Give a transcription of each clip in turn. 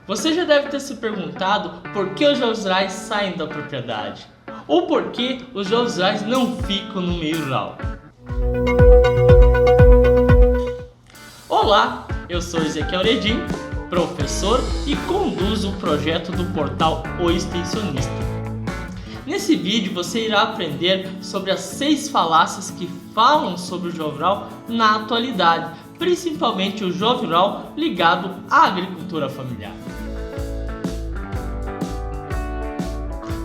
Você já deve ter se perguntado por que os jovens rurais saem da propriedade, ou por que os jovens rurais não ficam no meio rural. Olá, eu sou Ezequiel Redim, professor e conduzo o projeto do portal O Extensionista. Nesse vídeo você irá aprender sobre as 6 falácias que falam sobre o jovem rural na atualidade, principalmente o jovem rural ligado à agricultura familiar.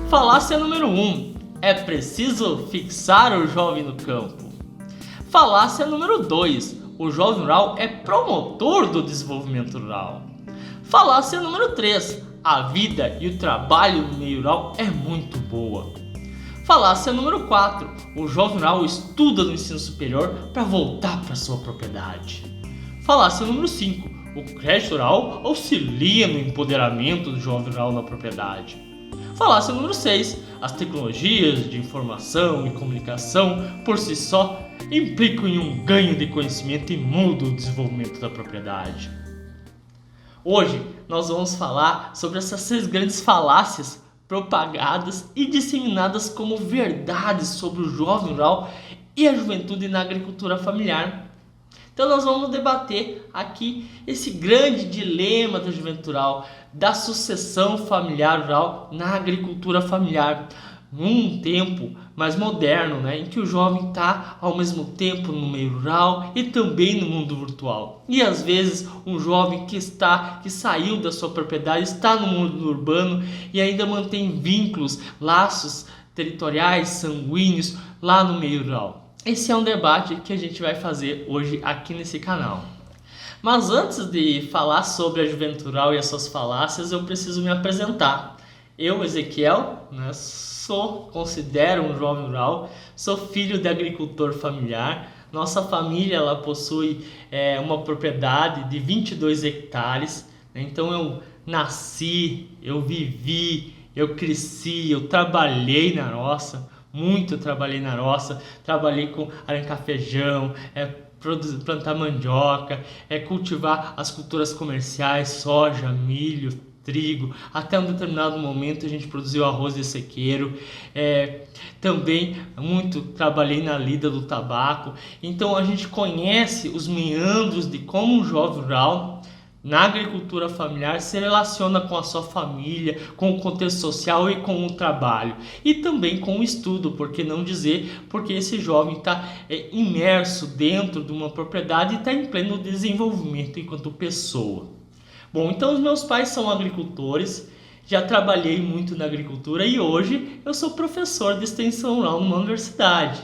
Falácia número 1. É preciso fixar o jovem no campo. Falácia número 2. O jovem rural é promotor do desenvolvimento rural. Falácia número 3. A vida e o trabalho no meio rural é muito boa. Falácia número 4. O jovem rural estuda no ensino superior para voltar para sua propriedade. Falácia número 5. O crédito rural auxilia no empoderamento do jovem rural na propriedade. Falácia número 6. As tecnologias de informação e comunicação por si só implicam em um ganho de conhecimento e mudam o desenvolvimento da propriedade. Hoje nós vamos falar sobre essas 6 grandes falácias propagadas e disseminadas como verdades sobre o jovem rural e a juventude na agricultura familiar. Então nós vamos debater aqui esse grande dilema da juventude rural, da sucessão familiar rural na agricultura familiar, num tempo mais moderno, em que o jovem está ao mesmo tempo no meio rural e também no mundo virtual. E às vezes um jovem que saiu da sua propriedade, está no mundo urbano e ainda mantém vínculos, laços territoriais, sanguíneos lá no meio rural. Esse é um debate que a gente vai fazer hoje aqui nesse canal. Mas antes de falar sobre a juventude rural e as suas falácias, eu preciso me apresentar. Eu, Ezequiel, considero um jovem rural, sou filho de agricultor familiar. Nossa família ela possui uma propriedade de 22 hectares. Então eu nasci, eu vivi, eu cresci, eu trabalhei na roça. Muito trabalhei na roça, trabalhei com arrancar feijão, plantar mandioca, cultivar as culturas comerciais, soja, milho, trigo. Até um determinado momento a gente produziu arroz de sequeiro. Também muito trabalhei na lida do tabaco. Então a gente conhece os meandros de como um jovem rural na agricultura familiar se relaciona com a sua família, com o contexto social e com o trabalho. E também com o estudo, por que não dizer, porque esse jovem está imerso dentro de uma propriedade e está em pleno desenvolvimento enquanto pessoa. Bom, então os meus pais são agricultores, já trabalhei muito na agricultura e hoje eu sou professor de extensão rural numa universidade.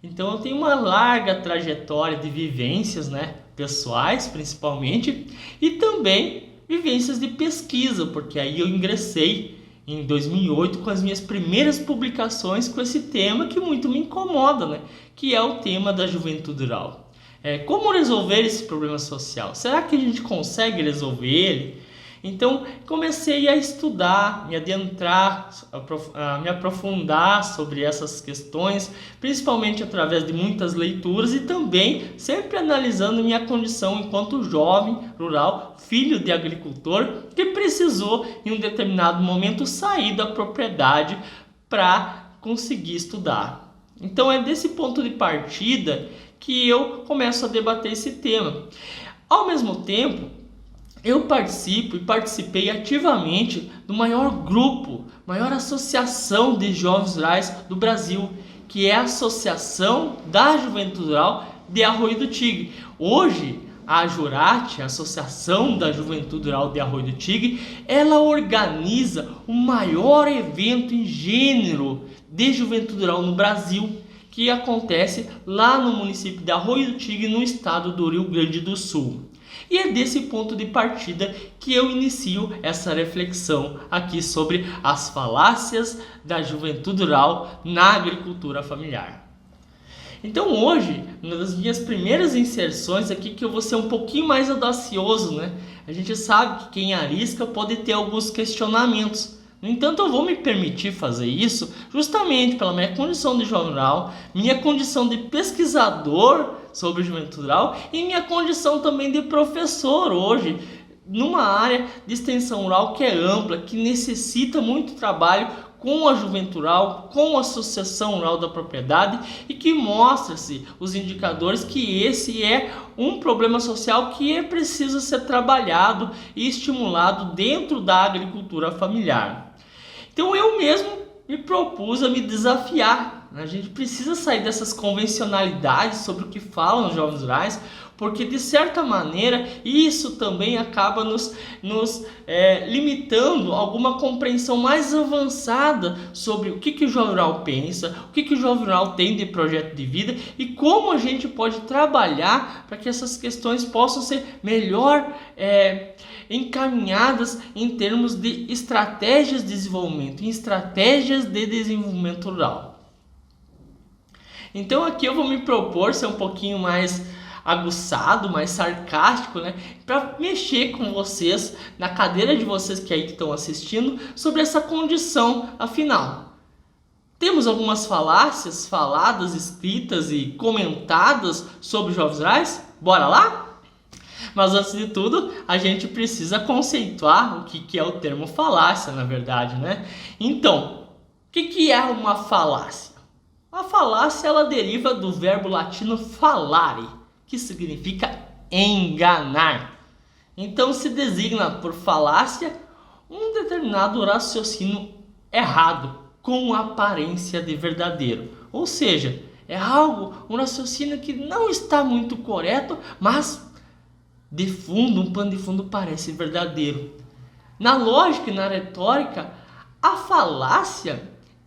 Então eu tenho uma larga trajetória de vivências, pessoais principalmente, e também vivências de pesquisa, porque aí eu ingressei em 2008 com as minhas primeiras publicações com esse tema que muito me incomoda, que é o tema da juventude rural. Como resolver esse problema social? Será que a gente consegue resolver ele? Então comecei a estudar, me adentrar, me aprofundar sobre essas questões, principalmente através de muitas leituras e também sempre analisando minha condição enquanto jovem rural, filho de agricultor, que precisou em um determinado momento sair da propriedade para conseguir estudar. Então é desse ponto de partida que eu começo a debater esse tema. Ao mesmo tempo, eu participei ativamente do maior grupo, maior associação de jovens rurais do Brasil, que é a Associação da Juventude Rural de Arroio do Tigre. Hoje, a Jurate, a Associação da Juventude Rural de Arroio do Tigre, ela organiza o maior evento em gênero de juventude rural no Brasil, que acontece lá no município de Arroio do Tigre, no estado do Rio Grande do Sul. E é desse ponto de partida que eu inicio essa reflexão aqui sobre as falácias da juventude rural na agricultura familiar. Então hoje, uma das minhas primeiras inserções aqui, que eu vou ser um pouquinho mais audacioso, A gente sabe que quem arrisca pode ter alguns questionamentos. No entanto, eu vou me permitir fazer isso justamente pela minha condição de jovem rural, minha condição de pesquisador sobre juventude rural e minha condição também de professor hoje numa área de extensão rural que é ampla, que necessita muito trabalho com a Juventude Rural, com a Associação Rural da Propriedade, e que mostra-se os indicadores que esse é um problema social que é preciso ser trabalhado e estimulado dentro da agricultura familiar. Então eu mesmo me propus a me desafiar. A gente precisa sair dessas convencionalidades sobre o que falam os jovens rurais, porque de certa maneira isso também acaba nos limitando a alguma compreensão mais avançada sobre o que o jovem rural pensa, o que o jovem rural tem de projeto de vida e como a gente pode trabalhar para que essas questões possam ser melhor encaminhadas em termos de estratégias de desenvolvimento, em estratégias de desenvolvimento rural. Então aqui eu vou me propor ser um pouquinho mais aguçado, mais sarcástico, né, para mexer com vocês, na cadeira de vocês que estão assistindo, sobre essa condição. Afinal, temos algumas falácias faladas, escritas e comentadas sobre jovens rurais? Bora lá? Mas antes de tudo, a gente precisa conceituar o que é o termo falácia, na verdade, né? Então, o que é uma falácia? A falácia, ela deriva do verbo latino falare, que significa enganar. Então se designa por falácia um determinado raciocínio errado, com aparência de verdadeiro. Ou seja, é um raciocínio que não está muito correto, mas de fundo, um pano de fundo parece verdadeiro. Na lógica e na retórica, a falácia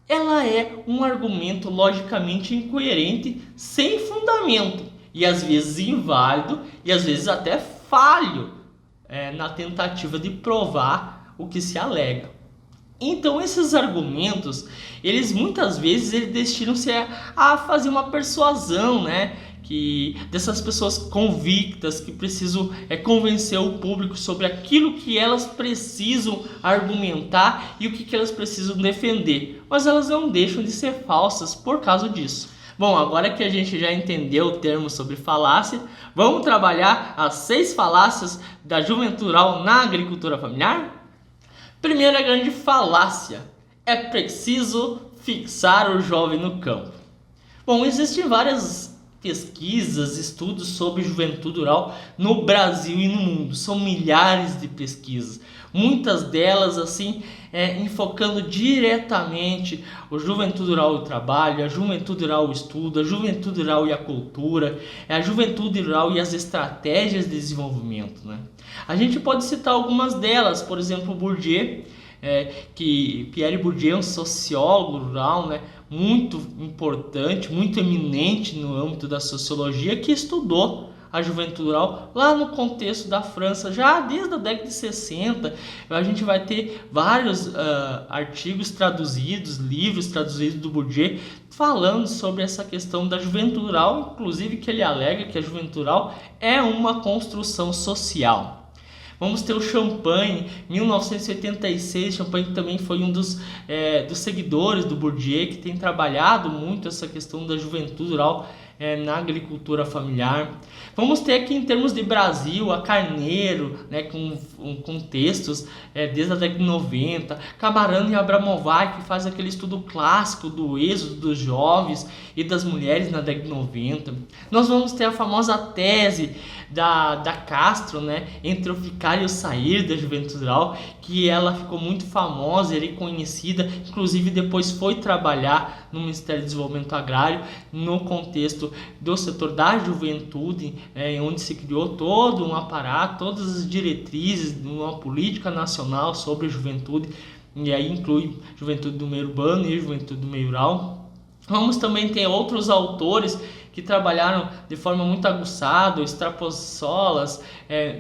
ela é um argumento logicamente incoerente, sem fundamento, e às vezes inválido e às vezes até falho na tentativa de provar o que se alega. Então esses argumentos, eles muitas vezes destinam-se a fazer uma persuasão, né? Dessas pessoas convictas que precisam convencer o público sobre aquilo que elas precisam argumentar e o que elas precisam defender. Mas elas não deixam de ser falsas por causa disso. Bom, agora que a gente já entendeu o termo sobre falácia, vamos trabalhar as 6 falácias da juventude rural na agricultura familiar? Primeira grande falácia: é preciso fixar o jovem no campo. Bom, existem várias pesquisas, estudos sobre juventude rural no Brasil e no mundo. São milhares de pesquisas, muitas delas assim enfocando diretamente o juventude rural e o trabalho, a juventude rural e o estudo, a juventude rural e a cultura, a juventude rural e as estratégias de desenvolvimento, né? A gente pode citar algumas delas, por exemplo, Bourdieu, que Pierre Bourdieu é um sociólogo rural, né, muito importante, muito eminente no âmbito da sociologia, que estudou a juventude rural lá no contexto da França, já desde a década de 60. A gente vai ter vários artigos traduzidos, livros traduzidos do Bourdieu, falando sobre essa questão da juventude rural, inclusive que ele alega que a juventude rural é uma construção social. Vamos ter o Champagne, 1986. Champagne também foi um dos seguidores do Bourdieu, que tem trabalhado muito essa questão da juventude rural na agricultura familiar. Vamos ter aqui, em termos de Brasil, a Carneiro, né, com textos desde a década de 90, Camarano e Abramovac, que faz aquele estudo clássico do êxodo dos jovens e das mulheres na década de 90. Nós vamos ter a famosa tese da Castro, né, entre o ficar e o sair da juventude rural, que ela ficou muito famosa e conhecida, inclusive depois foi trabalhar no Ministério do Desenvolvimento Agrário, no contexto do setor da juventude, onde se criou todo um aparato, todas as diretrizes de uma política nacional sobre a juventude, e aí inclui juventude do meio urbano e juventude do meio rural. Vamos também ter outros autores que trabalharam de forma muito aguçada: o Strapossolas,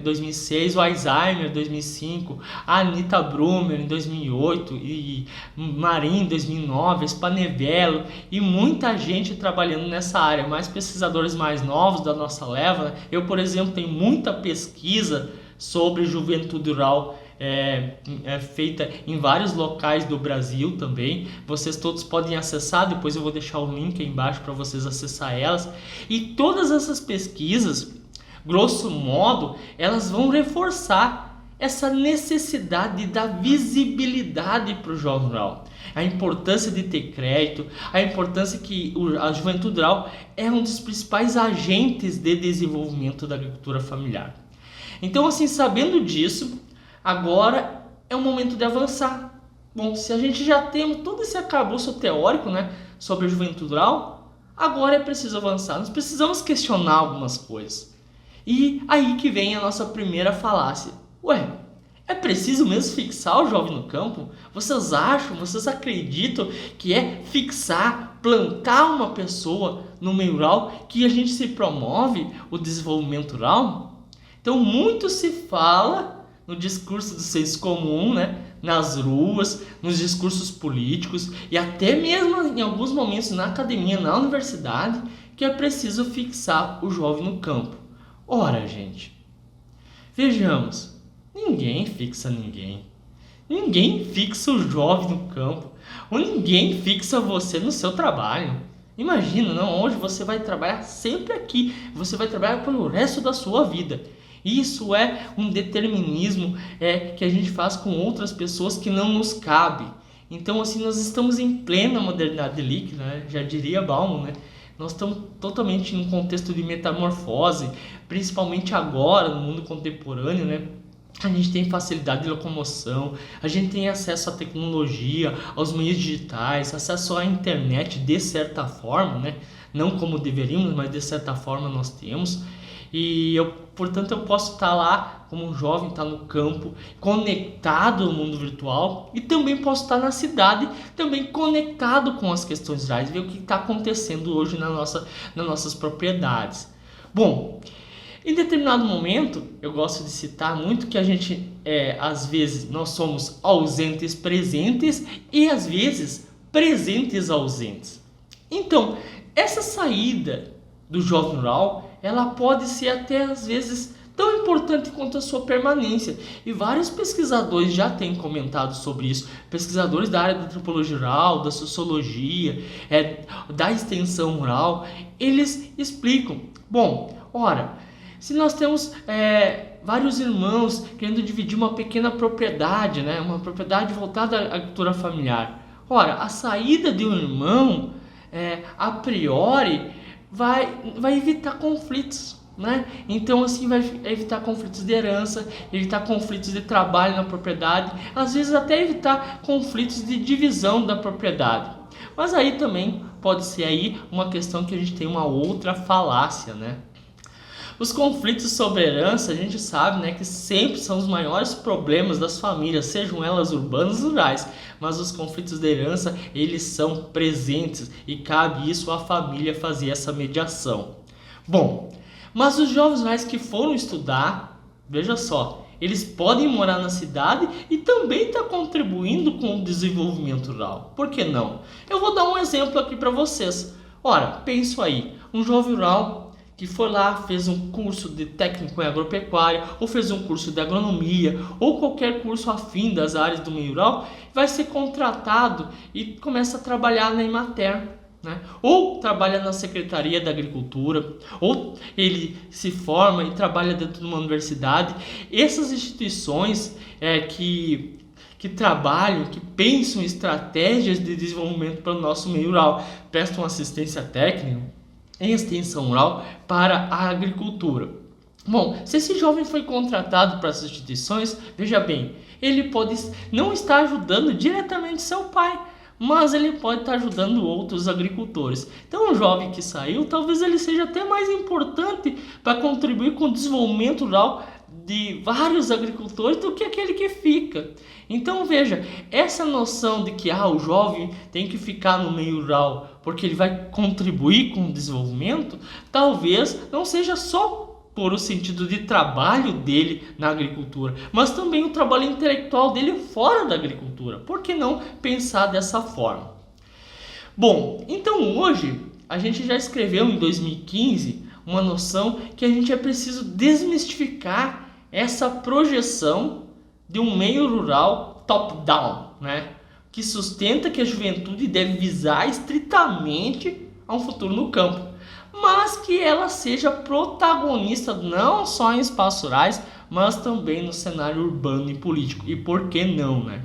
2006, o Alzheimer, 2005, a Anita Brumer, em 2008, e Marim, em 2009, Spanevello, e muita gente trabalhando nessa área, mais pesquisadores mais novos da nossa leva, né? Eu, por exemplo, tenho muita pesquisa sobre juventude rural feita em vários locais do Brasil também. Vocês todos podem acessar, depois eu vou deixar o link aí embaixo para vocês acessar elas. E todas essas pesquisas, grosso modo, elas vão reforçar essa necessidade da visibilidade para o jovem rural, a importância de ter crédito, a importância que a juventude rural é um dos principais agentes de desenvolvimento da agricultura familiar. Então, assim, sabendo disso, agora é o momento de avançar. Bom, se a gente já tem todo esse arcabouço teórico, né, sobre a juventude rural, agora é preciso avançar. Nós precisamos questionar algumas coisas. E aí que vem a nossa primeira falácia. Ué, é preciso mesmo fixar o jovem no campo? Vocês acham, vocês acreditam que é fixar, plantar uma pessoa no meio rural que a gente se promove o desenvolvimento rural? Então muito se fala no discurso do senso comum, né? Nas ruas, nos discursos políticos e até mesmo em alguns momentos na academia, na universidade, que é preciso fixar o jovem no campo. Ora, gente, vejamos, ninguém fixa ninguém. Ninguém fixa o jovem no campo. Ou ninguém fixa você no seu trabalho. Imagina, não, hoje você vai trabalhar sempre aqui. Você vai trabalhar pelo resto da sua vida. Isso é um determinismo que a gente faz com outras pessoas que não nos cabe. Então, assim, nós estamos em plena modernidade líquida, né? Já diria Bauman, né? Nós estamos totalmente em um contexto de metamorfose, principalmente agora, no mundo contemporâneo, né? A gente tem facilidade de locomoção, a gente tem acesso à tecnologia, aos meios digitais, acesso à internet de certa forma, né? Não como deveríamos, mas de certa forma nós temos. E portanto, eu posso estar lá como um jovem, estar no campo, conectado ao mundo virtual, e também posso estar na cidade, também conectado com as questões reais, ver o que está acontecendo hoje nas nossas propriedades. Bom, em determinado momento, eu gosto de citar muito que a gente, às vezes, nós somos ausentes presentes e às vezes presentes ausentes. Então, essa saída do jovem rural, ela pode ser até às vezes tão importante quanto a sua permanência. E vários pesquisadores já têm comentado sobre isso. Pesquisadores da área da antropologia rural, da sociologia, da extensão rural, eles explicam. Bom, ora, se nós temos vários irmãos querendo dividir uma pequena propriedade, né, uma propriedade voltada à agricultura familiar. Ora, a saída de um irmão, a priori, vai evitar conflitos, né? Então, assim, vai evitar conflitos de herança, evitar conflitos de trabalho na propriedade, às vezes até evitar conflitos de divisão da propriedade. Mas aí também pode ser aí uma questão que a gente tem uma outra falácia, né? Os conflitos sobre herança, a gente sabe, né, que sempre são os maiores problemas das famílias, sejam elas urbanas ou rurais. Mas os conflitos de herança, eles são presentes e cabe isso à família fazer essa mediação. Bom, mas os jovens rurais que foram estudar, veja só, eles podem morar na cidade e também estar contribuindo com o desenvolvimento rural. Por que não? Eu vou dar um exemplo aqui para vocês. Ora, penso aí, um jovem rural que foi lá, fez um curso de técnico em agropecuária, ou fez um curso de agronomia, ou qualquer curso afim das áreas do meio rural, vai ser contratado e começa a trabalhar na Emater, né? Ou trabalha na Secretaria da Agricultura, ou ele se forma e trabalha dentro de uma universidade. Essas instituições que trabalham, que pensam em estratégias de desenvolvimento para o nosso meio rural, prestam assistência técnica em extensão rural para a agricultura. Bom, se esse jovem foi contratado para essas instituições, veja bem, ele pode não estar ajudando diretamente seu pai, mas ele pode estar ajudando outros agricultores. Então, um jovem que saiu, talvez ele seja até mais importante para contribuir com o desenvolvimento rural de vários agricultores do que aquele que fica. Então veja, essa noção de que o jovem tem que ficar no meio rural porque ele vai contribuir com o desenvolvimento, talvez não seja só por o sentido de trabalho dele na agricultura, mas também o trabalho intelectual dele fora da agricultura. Por que não pensar dessa forma? Bom, então hoje a gente já escreveu em 2015 uma noção que a gente é preciso desmistificar essa projeção de um meio rural top-down, né? Que sustenta que a juventude deve visar estritamente a um futuro no campo, mas que ela seja protagonista não só em espaços rurais, mas também no cenário urbano e político. E por que não, né?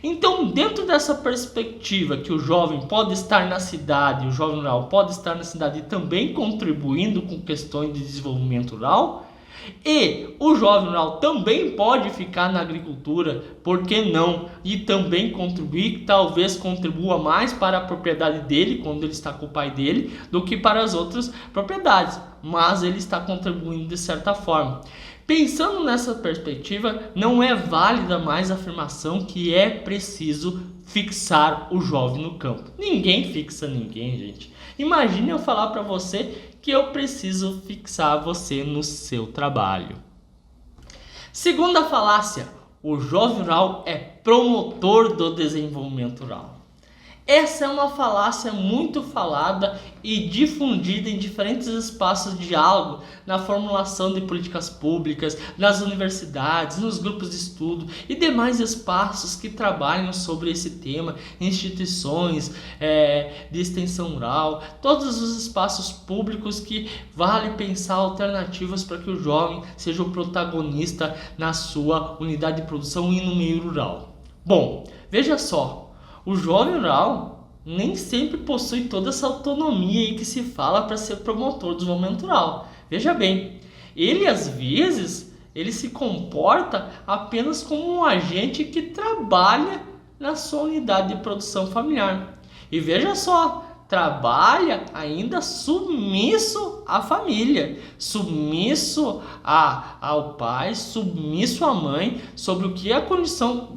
Então, dentro dessa perspectiva que o jovem pode estar na cidade, o jovem rural pode estar na cidade e também contribuindo com questões de desenvolvimento rural, e o jovem rural também pode ficar na agricultura, por que não? E também contribuir, talvez contribua mais para a propriedade dele, quando ele está com o pai dele, do que para as outras propriedades, mas ele está contribuindo de certa forma. Pensando nessa perspectiva, não é válida mais a afirmação que é preciso fixar o jovem no campo. Ninguém fixa ninguém, gente. Imagine eu falar para você que eu preciso fixar você no seu trabalho. Segunda falácia, o jovem rural é promotor do desenvolvimento rural. Essa é uma falácia muito falada e difundida em diferentes espaços de diálogo, na formulação de políticas públicas, nas universidades, nos grupos de estudo e demais espaços que trabalham sobre esse tema, instituições de extensão rural, todos os espaços públicos que vale pensar alternativas para que o jovem seja o protagonista na sua unidade de produção e no meio rural. Bom, veja só. O jovem rural nem sempre possui toda essa autonomia aí que se fala para ser promotor do desenvolvimento rural. Veja bem, ele às vezes ele se comporta apenas como um agente que trabalha na sua unidade de produção familiar. E veja só, trabalha ainda submisso à família, submisso ao pai, submisso à mãe, sobre o que é a condição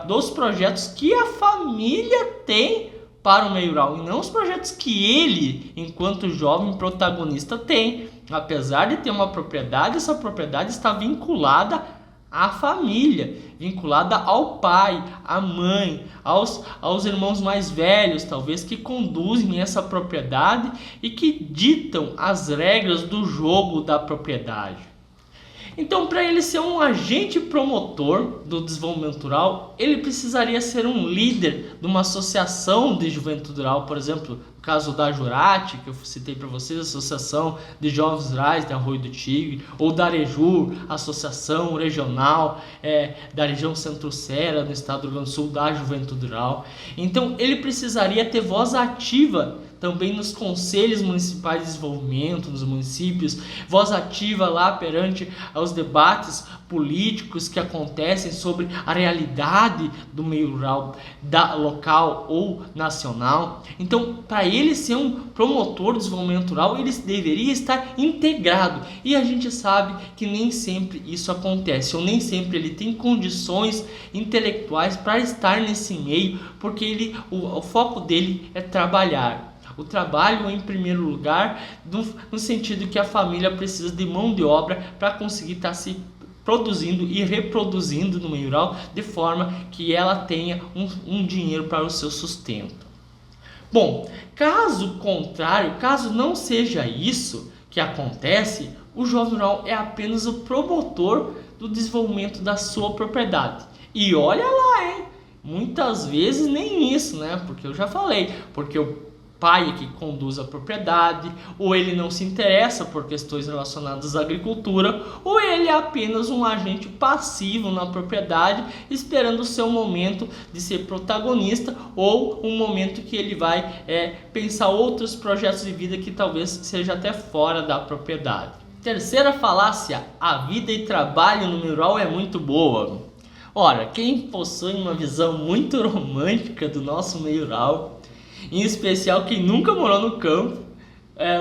dos projetos que a família tem para o meio rural, e não os projetos que ele, enquanto jovem protagonista, tem. Apesar de ter uma propriedade, essa propriedade está vinculada à família, vinculada ao pai, à mãe, aos irmãos mais velhos, talvez, que conduzem essa propriedade e que ditam as regras do jogo da propriedade. Então, para ele ser um agente promotor do desenvolvimento rural, ele precisaria ser um líder de uma associação de juventude rural, por exemplo, no caso da Jurate, que eu citei para vocês, Associação de Jovens Rurais de Arroio do Tigre, ou da Arejur, Associação Regional da região Centro-Serra, no estado do Rio Grande do Sul, da Juventude Rural. Então, ele precisaria ter voz ativa também nos conselhos municipais de desenvolvimento, nos municípios, voz ativa lá perante aos debates políticos que acontecem sobre a realidade do meio rural, local ou nacional. Então, para ele ser um promotor do desenvolvimento rural, ele deveria estar integrado. E a gente sabe que nem sempre isso acontece, ou nem sempre ele tem condições intelectuais para estar nesse meio, porque o foco dele é trabalhar. O trabalho em primeiro lugar, no sentido que a família precisa de mão de obra para conseguir estar se produzindo e reproduzindo no meio rural, de forma que ela tenha um dinheiro para o seu sustento. Bom, caso contrário, caso não seja isso que acontece, o jovem rural é apenas o promotor do desenvolvimento da sua propriedade. E olha lá, hein? Muitas vezes nem isso, né? Porque eu já falei, porque o pai que conduz a propriedade, ou ele não se interessa por questões relacionadas à agricultura, ou ele é apenas um agente passivo na propriedade, esperando o seu momento de ser protagonista, ou um momento que ele vai pensar outros projetos de vida que talvez seja até fora da propriedade. Terceira falácia, a vida e trabalho no meio rural é muito boa. Ora, quem possui uma visão muito romântica do nosso meio rural, em especial quem nunca morou no campo,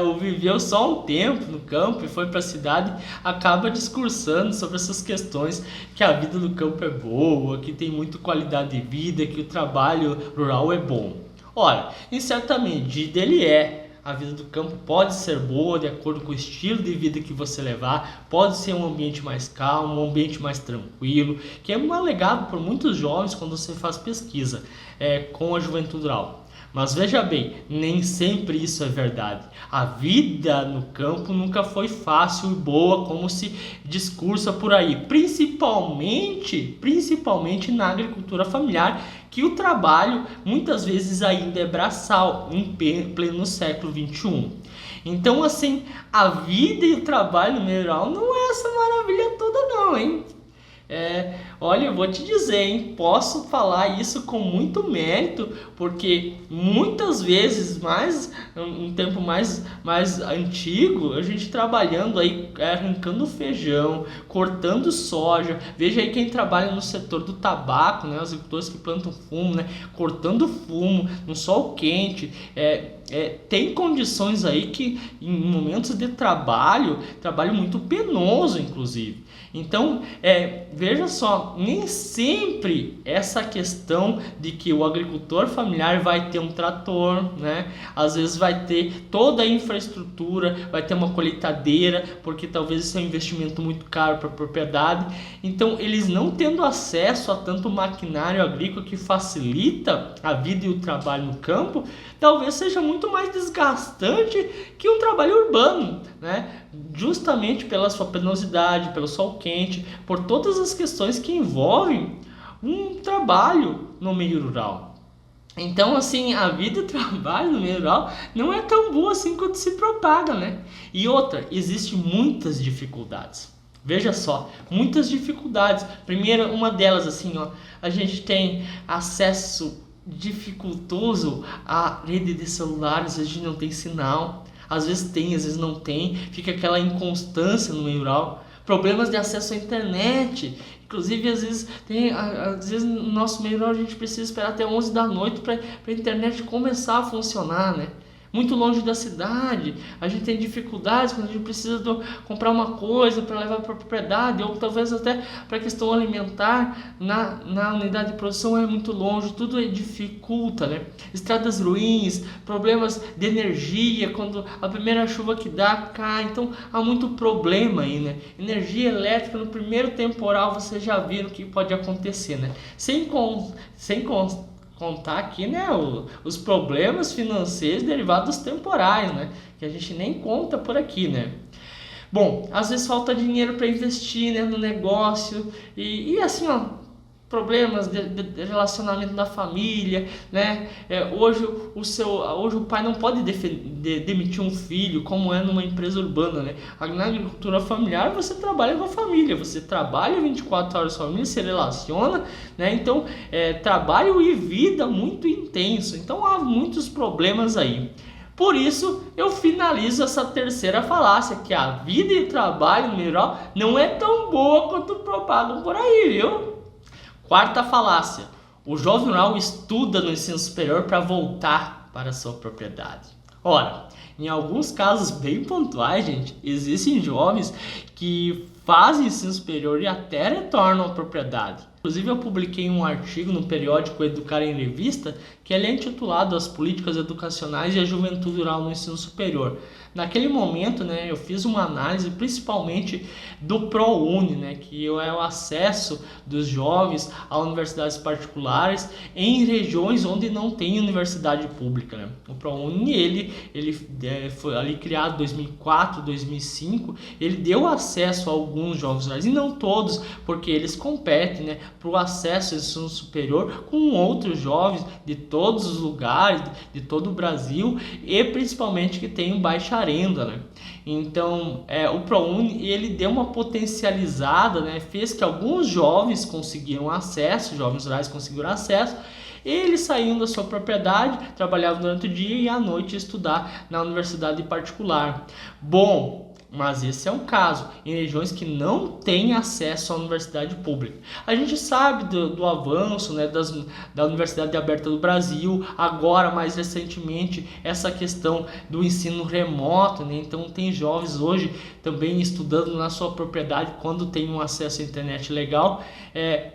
ou viveu só um tempo no campo e foi para a cidade, acaba discursando sobre essas questões, que a vida no campo é boa, que tem muita qualidade de vida, que o trabalho rural é bom. Ora, em certa medida ele é. A vida do campo pode ser boa de acordo com o estilo de vida que você levar, pode ser um ambiente mais calmo, um ambiente mais tranquilo, que é alegado por muitos jovens quando você faz pesquisa com a juventude rural. Mas veja bem, nem sempre isso é verdade. A vida no campo nunca foi fácil e boa como se discursa por aí, principalmente na agricultura familiar, que o trabalho muitas vezes ainda é braçal, em pleno século XXI. Então, assim, a vida e o trabalho no meio rural não é essa maravilha toda não, hein? Olha, eu vou te dizer, hein? Posso falar isso com muito mérito, porque muitas vezes, um tempo mais antigo, a gente trabalhando aí, arrancando feijão, cortando soja. Veja aí quem trabalha no setor do tabaco, né? Os agricultores que plantam fumo, né? Cortando fumo no sol quente. Tem condições aí que em momentos de trabalho muito penoso, inclusive. Então, veja só, nem sempre essa questão de que o agricultor familiar vai ter um trator, né? Às vezes vai ter toda a infraestrutura, vai ter uma colheitadeira, porque talvez isso é um investimento muito caro para a propriedade. Então, eles não tendo acesso a tanto maquinário agrícola que facilita a vida e o trabalho no campo, talvez seja muito mais desgastante que um trabalho urbano, né? Justamente pela sua penosidade, pelo sol quente, por todas as questões que envolvem um trabalho no meio rural. Então, assim, a vida e o trabalho no meio rural não é tão boa assim quanto se propaga, né? E outra, existem muitas dificuldades. Veja só, muitas dificuldades. Primeiro, uma delas, assim, ó, a gente tem acesso dificultoso à rede de celulares, a gente não tem sinal. Às vezes tem, às vezes não tem, fica aquela inconstância no meio rural, problemas de acesso à internet, inclusive às vezes no nosso meio rural a gente precisa esperar até 11 da noite para a internet começar a funcionar, né? Muito longe da cidade, a gente tem dificuldades quando a gente precisa comprar uma coisa para levar para a propriedade, ou talvez até para a questão alimentar, na unidade de produção é muito longe, tudo dificulta, né? Estradas ruins, problemas de energia, quando a primeira chuva que dá cai, então há muito problema aí, né? Energia elétrica no primeiro temporal, vocês já viram o que pode acontecer, né? Sem contar aqui, né, os problemas financeiros derivados dos temporais, né, que a gente nem conta por aqui, né. Bom, às vezes falta dinheiro para investir, né, no negócio e assim, ó, problemas de relacionamento da família, né? Hoje o pai não pode demitir um filho, como é numa empresa urbana, né? Na agricultura familiar você trabalha com a família, você trabalha 24 horas com a família, se relaciona, né? Então, trabalho e vida muito intenso. Então há muitos problemas aí. Por isso, eu finalizo essa terceira falácia, que a vida e trabalho no meio rural não é tão boa quanto propagam por aí, viu? Quarta falácia: o jovem rural estuda no ensino superior para voltar para a sua propriedade. Ora, em alguns casos bem pontuais, gente, existem jovens que fazem ensino superior e até retornam à propriedade. Inclusive, eu publiquei um artigo no periódico Educar em Revista, que ele é intitulado As Políticas Educacionais e a Juventude Rural no Ensino Superior. Naquele momento, né, eu fiz uma análise principalmente do ProUni, né, que é o acesso dos jovens a universidades particulares em regiões onde não tem universidade pública, né. O ProUni, ele foi ali criado em 2004, 2005, ele deu acesso a alguns jovens rurais, e não todos, porque eles competem, né, para o acesso ao ensino superior com outros jovens de todos os lugares, de todo o Brasil, e principalmente que tenham baixa renda, né? Então, o ProUni, ele deu uma potencializada, né? Fez que alguns jovens conseguiram acesso, jovens rurais conseguiram acesso, eles saíam da sua propriedade, trabalhavam durante o dia e à noite estudar na universidade particular. Bom, mas esse é um caso em regiões que não têm acesso à universidade pública. A gente sabe do avanço, né, da Universidade Aberta do Brasil, agora mais recentemente essa questão do ensino remoto, né? Então tem jovens hoje também estudando na sua propriedade quando tem um acesso à internet legal,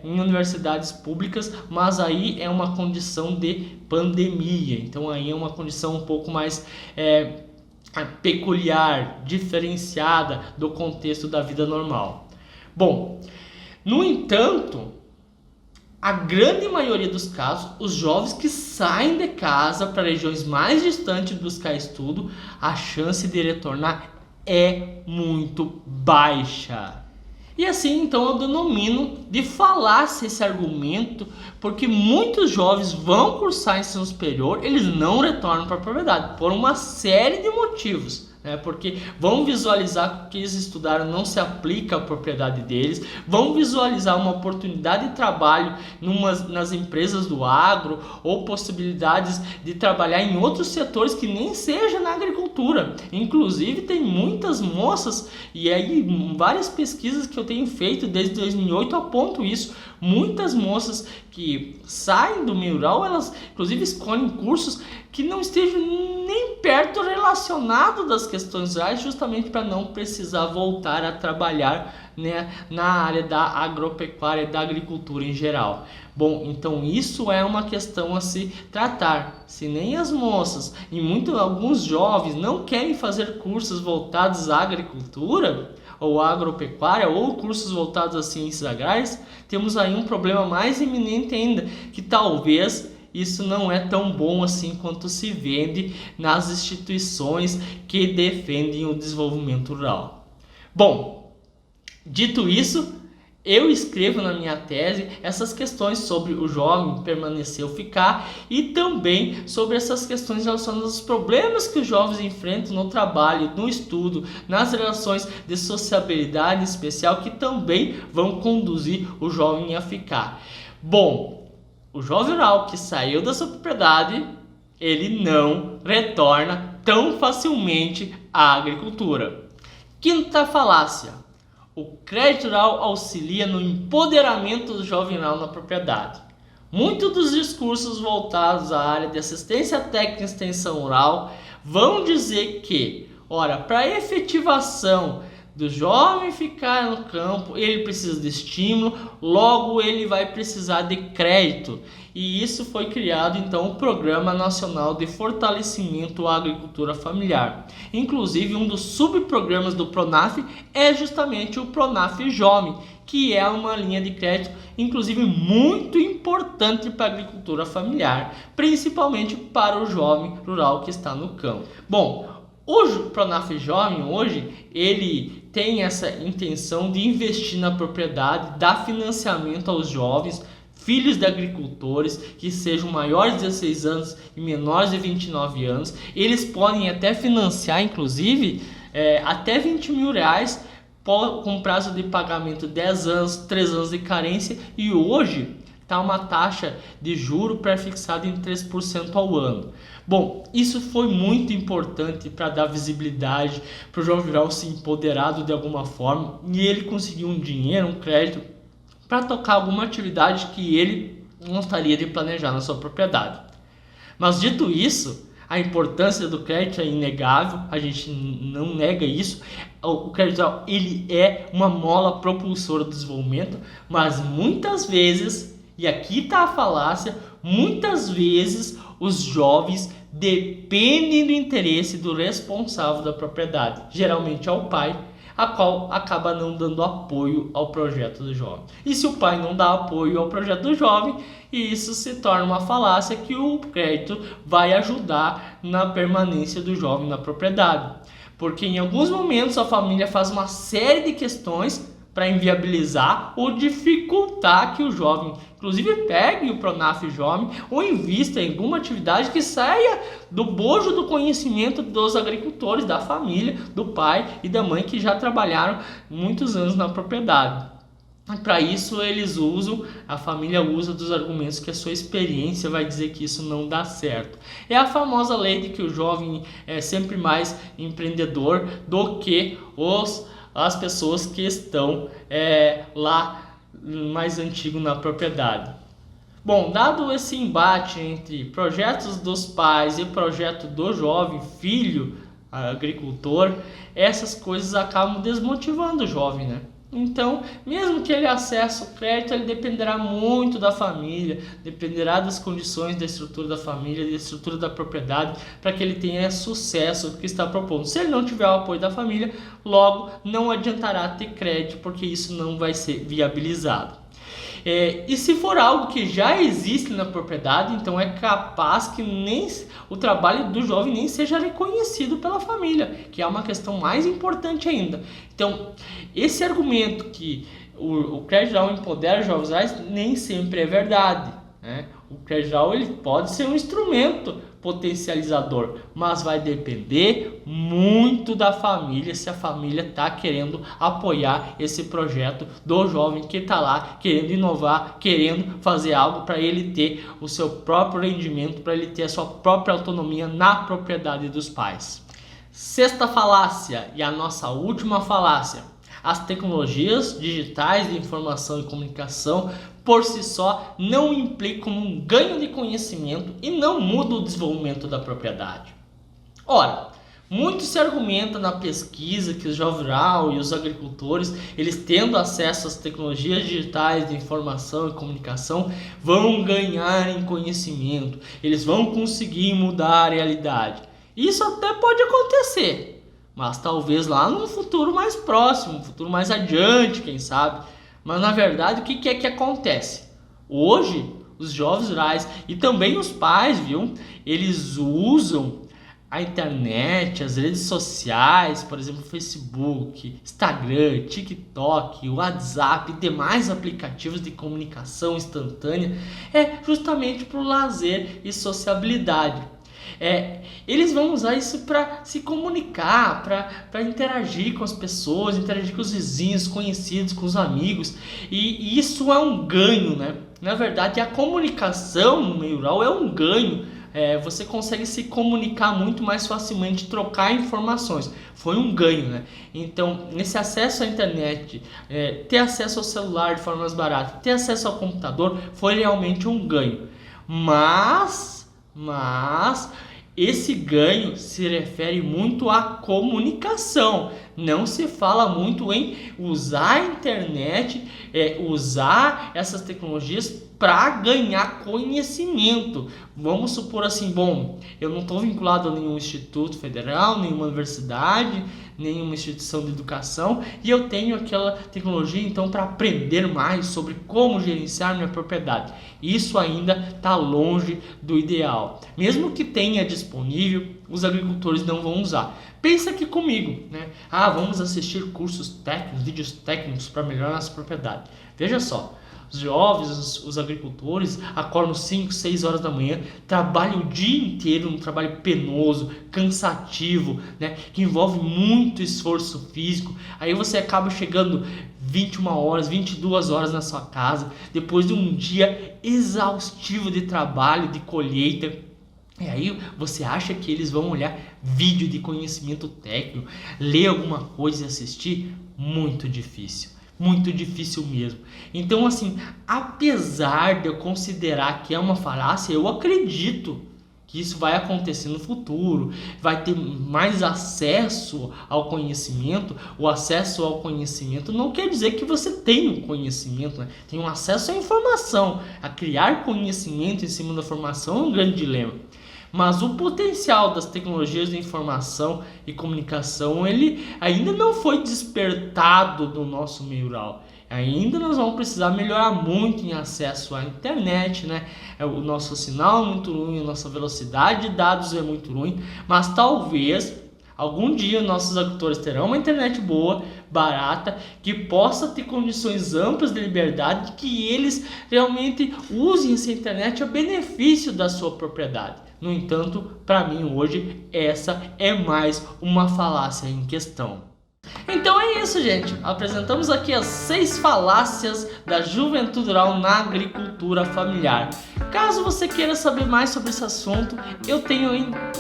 em universidades públicas, mas aí é uma condição de pandemia, então aí é uma condição um pouco mais peculiar, diferenciada do contexto da vida normal. Bom, no entanto, a grande maioria dos casos, os jovens que saem de casa para regiões mais distantes buscar estudo, a chance de retornar é muito baixa. E assim, então, eu denomino de falácia esse argumento, porque muitos jovens vão cursar ensino superior, eles não retornam para a propriedade, por uma série de motivos. Porque vão visualizar que o que eles estudaram não se aplica à propriedade deles, vão visualizar uma oportunidade de trabalho nas empresas do agro, ou possibilidades de trabalhar em outros setores que nem seja na agricultura. Inclusive tem muitas moças, e aí várias pesquisas que eu tenho feito desde 2008 apontam isso, muitas moças que saem do meio rural, elas inclusive escolhem cursos que não estejam nem perto relacionado das questões rurais, justamente para não precisar voltar a trabalhar, na área da agropecuária e da agricultura em geral. Bom, então isso é uma questão a se tratar. Se nem as moças e alguns jovens não querem fazer cursos voltados à agricultura ou agropecuária, ou cursos voltados às ciências agrárias, temos aí um problema mais iminente ainda, que talvez isso não é tão bom assim quanto se vende nas instituições que defendem o desenvolvimento rural. Bom, dito isso, eu escrevo na minha tese essas questões sobre o jovem permanecer ou ficar, e também sobre essas questões relacionadas aos problemas que os jovens enfrentam no trabalho, no estudo, nas relações de sociabilidade em especial, que também vão conduzir o jovem a ficar. Bom, o jovem rural que saiu da sua propriedade, ele não retorna tão facilmente à agricultura. Quinta falácia: o crédito rural auxilia no empoderamento do jovem rural na propriedade. Muitos dos discursos voltados à área de assistência técnica e extensão rural vão dizer que, para a efetivação do jovem ficar no campo, ele precisa de estímulo, logo ele vai precisar de crédito. E isso foi criado então o Programa Nacional de Fortalecimento à Agricultura Familiar. Inclusive, um dos subprogramas do PRONAF é justamente o PRONAF Jovem, que é uma linha de crédito, inclusive muito importante para a agricultura familiar, principalmente para o jovem rural que está no campo. Bom, o PRONAF Jovem hoje, ele tem essa intenção de investir na propriedade, dar financiamento aos jovens, filhos de agricultores que sejam maiores de 16 anos e menores de 29 anos. Eles podem até financiar, inclusive, até R$20 mil com prazo de pagamento 10 anos, 3 anos de carência, e hoje está uma taxa de juro pré-fixada em 3% ao ano. Bom, isso foi muito importante para dar visibilidade para o jovem rural se empoderado de alguma forma, e ele conseguiu um dinheiro, um crédito, para tocar alguma atividade que ele gostaria de planejar na sua propriedade. Mas dito isso, a importância do crédito é inegável, a gente não nega isso. O crédito ele é uma mola propulsora do desenvolvimento, mas muitas vezes, e aqui está a falácia, muitas vezes os jovens dependem do interesse do responsável da propriedade, geralmente é o pai, a qual acaba não dando apoio ao projeto do jovem. E se o pai não dá apoio ao projeto do jovem, isso se torna uma falácia, que o crédito vai ajudar na permanência do jovem na propriedade. Porque em alguns momentos a família faz uma série de questões para inviabilizar ou dificultar que o jovem, inclusive, pegue o PRONAF Jovem ou invista em alguma atividade que saia do bojo do conhecimento dos agricultores, da família, do pai e da mãe, que já trabalharam muitos anos na propriedade. Para isso a família usa dos argumentos que a sua experiência vai dizer que isso não dá certo. É a famosa lei de que o jovem é sempre mais empreendedor do que as pessoas que estão lá mais antigo na propriedade. Bom, dado esse embate entre projetos dos pais e projeto do jovem filho agricultor, essas coisas acabam desmotivando o jovem, né? Então, mesmo que ele acesse o crédito, ele dependerá muito da família, dependerá das condições da estrutura da família, da estrutura da propriedade, para que ele tenha sucesso no que está propondo. Se ele não tiver o apoio da família, logo não adiantará ter crédito, porque isso não vai ser viabilizado. E se for algo que já existe na propriedade, então é capaz que nem o trabalho do jovem nem seja reconhecido pela família, que é uma questão mais importante ainda. Então, esse argumento que o crédito rural empodera os jovens rurais nem sempre é verdade, né? O crédito rural ele pode ser um instrumento potencializador, mas vai depender muito da família, se a família está querendo apoiar esse projeto do jovem que está lá querendo inovar, querendo fazer algo para ele ter o seu próprio rendimento, para ele ter a sua própria autonomia na propriedade dos pais. Sexta falácia e a nossa última falácia: as tecnologias digitais de informação e comunicação por si só não implicam um ganho de conhecimento e não mudam o desenvolvimento da propriedade. Ora, muito se argumenta na pesquisa que o jovem rural e os agricultores, eles tendo acesso às tecnologias digitais de informação e comunicação, vão ganhar em conhecimento, eles vão conseguir mudar a realidade. Isso até pode acontecer, mas talvez lá num futuro mais próximo, um futuro mais adiante, quem sabe. Mas na verdade, o que é que acontece? Hoje, os jovens rurais e também os pais, eles usam a internet, as redes sociais, por exemplo, Facebook, Instagram, TikTok, WhatsApp e demais aplicativos de comunicação instantânea, justamente para o lazer e sociabilidade. Eles vão usar isso para se comunicar, para interagir com as pessoas, interagir com os vizinhos, conhecidos, com os amigos, e isso é um ganho, né? Na verdade, a comunicação no meio rural é um ganho. Você consegue se comunicar muito mais facilmente, trocar informações. Foi um ganho, né? Então, esse acesso à internet, ter acesso ao celular de forma mais barata, ter acesso ao computador, foi realmente um ganho. Mas esse ganho se refere muito à comunicação. Não se fala muito em usar a internet, usar essas tecnologias para ganhar conhecimento. Vamos supor assim, eu não estou vinculado a nenhum instituto federal, nenhuma universidade, nenhuma instituição de educação, e eu tenho aquela tecnologia então para aprender mais sobre como gerenciar minha propriedade. Isso ainda está longe do ideal. Mesmo que tenha disponível, os agricultores não vão usar. Pensa aqui comigo, né? Vamos assistir cursos técnicos, vídeos técnicos para melhorar nossa propriedade. Veja só, os jovens, os agricultores acordam 5, 6 horas da manhã, trabalham o dia inteiro, um trabalho penoso, cansativo, né? Que envolve muito esforço físico. Aí você acaba chegando 21 horas, 22 horas na sua casa, depois de um dia exaustivo de trabalho, de colheita. E aí você acha que eles vão olhar vídeo de conhecimento técnico, ler alguma coisa e assistir? Muito difícil mesmo. Então assim, apesar de eu considerar que é uma falácia, eu acredito que isso vai acontecer no futuro, vai ter mais acesso ao conhecimento. O acesso ao conhecimento não quer dizer que você tem um conhecimento, né? Tem um acesso à informação. A criar conhecimento em cima da formação é um grande dilema. Mas o potencial das tecnologias de informação e comunicação, ele ainda não foi despertado no nosso meio rural. Ainda nós vamos precisar melhorar muito em acesso à internet, né? O nosso sinal é muito ruim, a nossa velocidade de dados é muito ruim, mas talvez algum dia nossos agricultores terão uma internet boa, barata, que possa ter condições amplas de liberdade, que eles realmente usem essa internet a benefício da sua propriedade. No entanto, para mim hoje, essa é mais uma falácia em questão. Então é isso, gente. Apresentamos aqui as 6 falácias da juventude rural na agricultura familiar. Caso você queira saber mais sobre esse assunto, eu tenho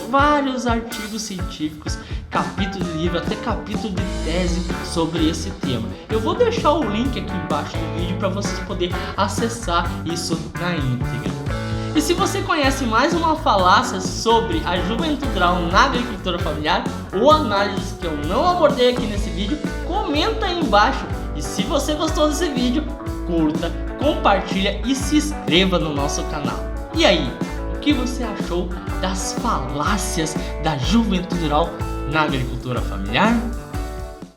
vários artigos científicos, capítulo de livro, até capítulo de tese sobre esse tema. Eu vou deixar o link aqui embaixo do vídeo para vocês poderem acessar isso na íntegra. E se você conhece mais uma falácia sobre a juventude rural na agricultura familiar ou análises que eu não abordei aqui nesse vídeo, comenta aí embaixo. E se você gostou desse vídeo, curta, compartilha e se inscreva no nosso canal. E aí, o que você achou das falácias da juventude rural na agricultura familiar?